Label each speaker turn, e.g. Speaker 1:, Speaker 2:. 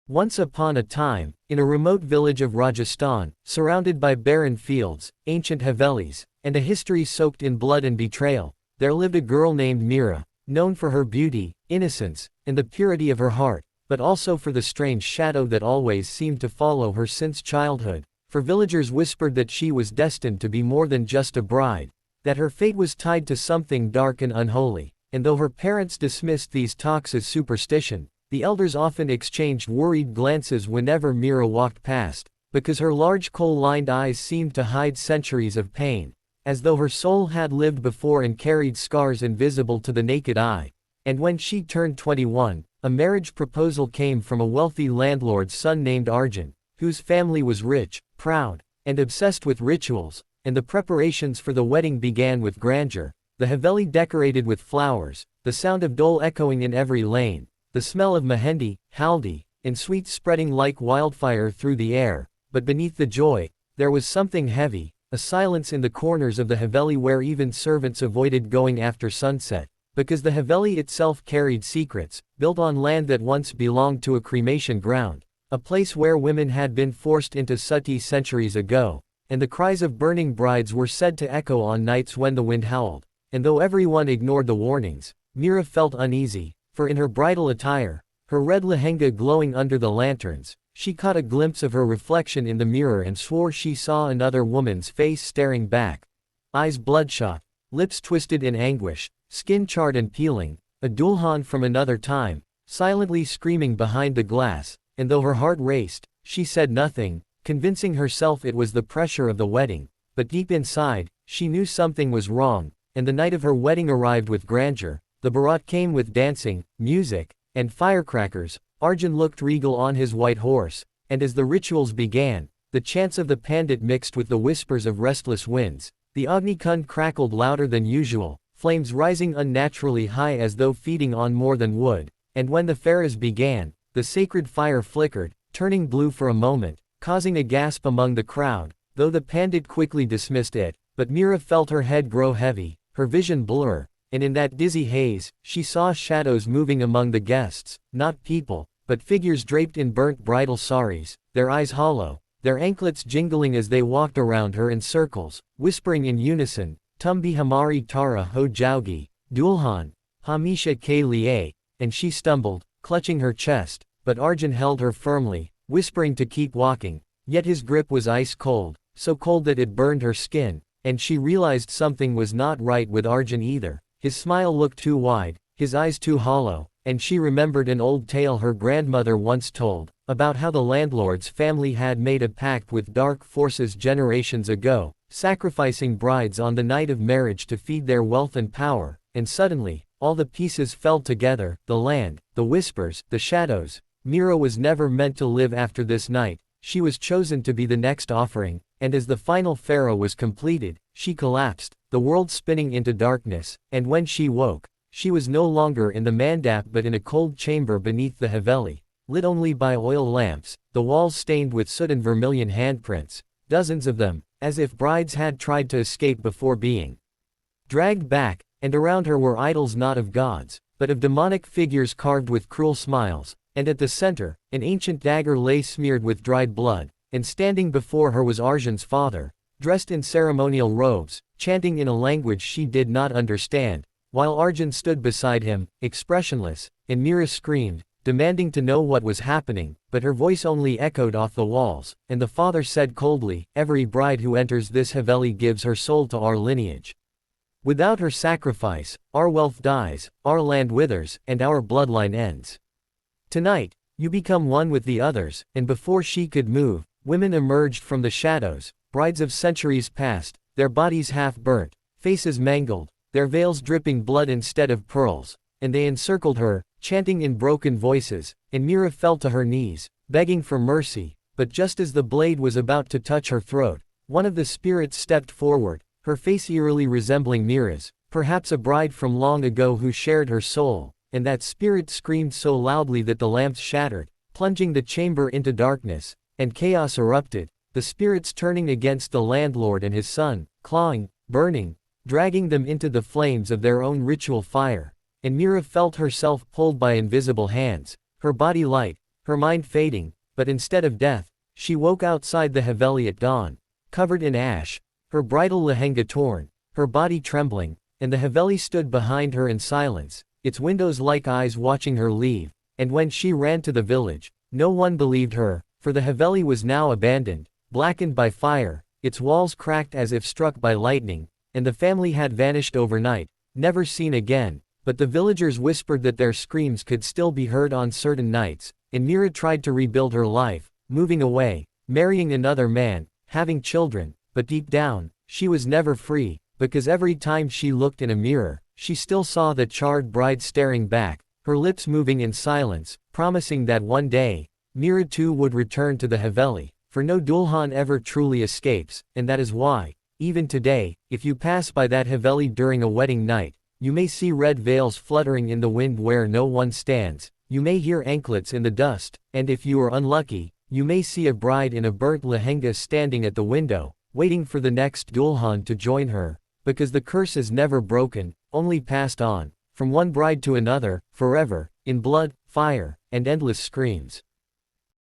Speaker 1: Once upon a time, in a remote village of Rajasthan, surrounded by barren fields, ancient havelis, and a history soaked in blood and betrayal, there lived a girl named Meera, known for her beauty, innocence, and the purity of her heart, but also for the strange shadow that always seemed to follow her since childhood. For villagers whispered that she was destined to be more than just a bride, that her fate was tied to something dark and unholy, and though her parents dismissed these talks as superstition, the elders often exchanged worried glances whenever Meera walked past, because her large coal-lined eyes seemed to hide centuries of pain, as though her soul had lived before and carried scars invisible to the naked eye. And when she turned 21, a marriage proposal came from a wealthy landlord's son named Arjun, whose family was rich, proud, and obsessed with rituals, and the preparations for the wedding began with grandeur, the Haveli decorated with flowers, the sound of dole echoing in every lane, the smell of mehendi, haldi, and sweets spreading like wildfire through the air. But beneath the joy, there was something heavy, a silence in the corners of the Haveli where even servants avoided going after sunset, because the Haveli itself carried secrets, built on land that once belonged to a cremation ground, a place where women had been forced into sati centuries ago, and the cries of burning brides were said to echo on nights when the wind howled. And though everyone ignored the warnings, Meera felt uneasy, for in her bridal attire, her red lehenga glowing under the lanterns, she caught a glimpse of her reflection in the mirror and swore she saw another woman's face staring back. Eyes bloodshot, lips twisted in anguish, skin charred and peeling, a Dulhan from another time, silently screaming behind the glass, and though her heart raced, she said nothing, convincing herself it was the pressure of the wedding, but deep inside, she knew something was wrong, and the night of her wedding arrived with grandeur. The barat came with dancing, music, and firecrackers. Arjun looked regal on his white horse, and as the rituals began, the chants of the pandit mixed with the whispers of restless winds. The Agni Kund crackled louder than usual, flames rising unnaturally high as though feeding on more than wood, and when the faras began, the sacred fire flickered, turning blue for a moment, causing a gasp among the crowd, though the pandit quickly dismissed it. But Meera felt her head grow heavy, her vision blur, and in that dizzy haze, she saw shadows moving among the guests, not people, but figures draped in burnt bridal saris, their eyes hollow, their anklets jingling as they walked around her in circles, whispering in unison, Tumbi Hamari Tara Ho Jaugi, Dulhan, Hamisha K Liye, and she stumbled, clutching her chest, but Arjun held her firmly, whispering to keep walking, yet his grip was ice cold, so cold that it burned her skin, and she realized something was not right with Arjun either. His smile looked too wide, his eyes too hollow, and she remembered an old tale her grandmother once told, about how the landlord's family had made a pact with dark forces generations ago, sacrificing brides on the night of marriage to feed their wealth and power, and suddenly, all the pieces fell together, the land, the whispers, the shadows. Meera was never meant to live after this night, she was chosen to be the next offering, and as the final pharaoh was completed, she collapsed, the world spinning into darkness, and when she woke, she was no longer in the mandap but in a cold chamber beneath the Haveli, lit only by oil lamps, the walls stained with soot and vermilion handprints, dozens of them, as if brides had tried to escape before being dragged back, and around her were idols not of gods, but of demonic figures carved with cruel smiles, and at the center, an ancient dagger lay smeared with dried blood, and standing before her was Arjun's father, dressed in ceremonial robes, chanting in a language she did not understand, while Arjun stood beside him, expressionless, and Meera screamed, demanding to know what was happening, but her voice only echoed off the walls, and the father said coldly, "Every bride who enters this Haveli gives her soul to our lineage. Without her sacrifice, our wealth dies, our land withers, and our bloodline ends. Tonight, you become one with the others," and before she could move, women emerged from the shadows, brides of centuries past, their bodies half-burnt, faces mangled, their veils dripping blood instead of pearls, and they encircled her, chanting in broken voices, and Meera fell to her knees, begging for mercy, but just as the blade was about to touch her throat, one of the spirits stepped forward, her face eerily resembling Meera's, perhaps a bride from long ago who shared her soul, and that spirit screamed so loudly that the lamps shattered, plunging the chamber into darkness, and chaos erupted, the spirits turning against the landlord and his son, clawing, burning, dragging them into the flames of their own ritual fire, and Meera felt herself pulled by invisible hands, her body light, her mind fading, but instead of death, she woke outside the Haveli at dawn, covered in ash, her bridal lehenga torn, her body trembling, and the Haveli stood behind her in silence, its windows like eyes watching her leave, and when she ran to the village, no one believed her, for the Haveli was now abandoned, blackened by fire, its walls cracked as if struck by lightning, and the family had vanished overnight, never seen again, but the villagers whispered that their screams could still be heard on certain nights, and Mira tried to rebuild her life, moving away, marrying another man, having children, but deep down, she was never free, because every time she looked in a mirror, she still saw the charred bride staring back, her lips moving in silence, promising that one day, Mira too would return to the Haveli, for no Dulhan ever truly escapes, and that is why, even today, if you pass by that Haveli during a wedding night, you may see red veils fluttering in the wind where no one stands, you may hear anklets in the dust, and if you are unlucky, you may see a bride in a burnt lehenga standing at the window, waiting for the next Dulhan to join her, because the curse is never broken, only passed on, from one bride to another, forever, in blood, fire, and endless screams.